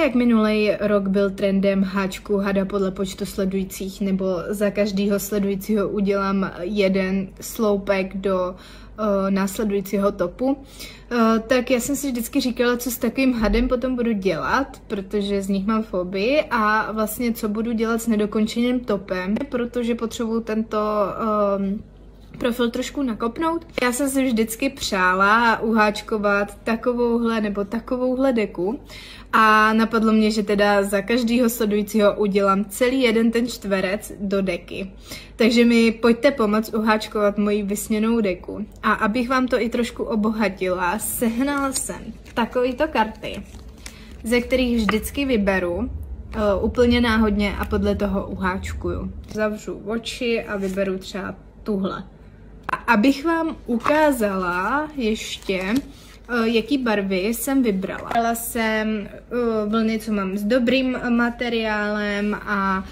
jak minulý rok byl trendem háčku hada podle počtu sledujících, nebo za každého sledujícího udělám jeden sloupek do následujícího topu, tak já jsem si vždycky říkala, co s takovým hadem potom budu dělat, protože z nich mám fobii a vlastně co budu dělat s nedokončeným topem, protože potřebuju tento profil trošku nakopnout. Já jsem si vždycky přála uháčkovat takovouhle nebo takovouhle deku a napadlo mě, že teda za každého sledujícího udělám celý jeden ten čtverec do deky. Takže mi pojďte pomoct uháčkovat moji vysněnou deku. A abych vám to i trošku obohatila, sehnala jsem takovýto karty, ze kterých vždycky vyberu úplně náhodně a podle toho uháčkuju. Zavřu oči a vyberu třeba tuhle. A abych vám ukázala ještě, jaký barvy jsem vybrala. Vybrala jsem vlny, co mám s dobrým materiálem a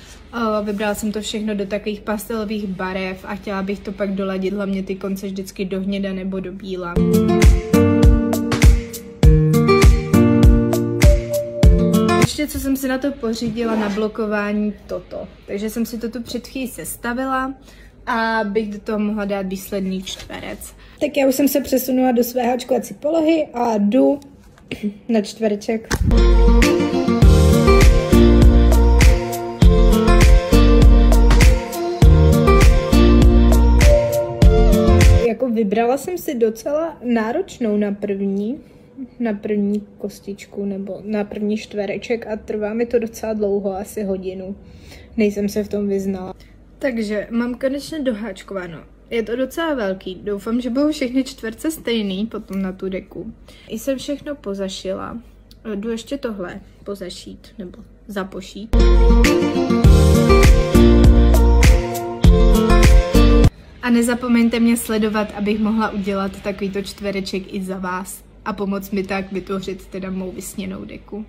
vybrala jsem to všechno do takových pastelových barev a chtěla bych to pak doladit, hlavně ty konce vždycky do hněda nebo do bíla. Ještě co jsem si na to pořídila na blokování toto. Takže jsem si to tu před chvílí sestavila a bych do toho mohla dát výsledný čtverec. Tak já už jsem se přesunula do své háčkovací polohy a jdu na čtvereček. Jako vybrala jsem si docela náročnou na první kostičku nebo na první čtvereček a trvá mi to docela dlouho, asi hodinu. Nejsem se v tom vyznala. Takže mám konečně doháčkováno. Je to docela velký, doufám, že budou všechny čtverce stejný potom na tu deku. Jsem všechno pozašila. Jdu ještě tohle pozašít nebo zapošít. A nezapomeňte mě sledovat, abych mohla udělat takovýto čtvereček i za vás a pomoct mi tak vytvořit teda mou vysněnou deku.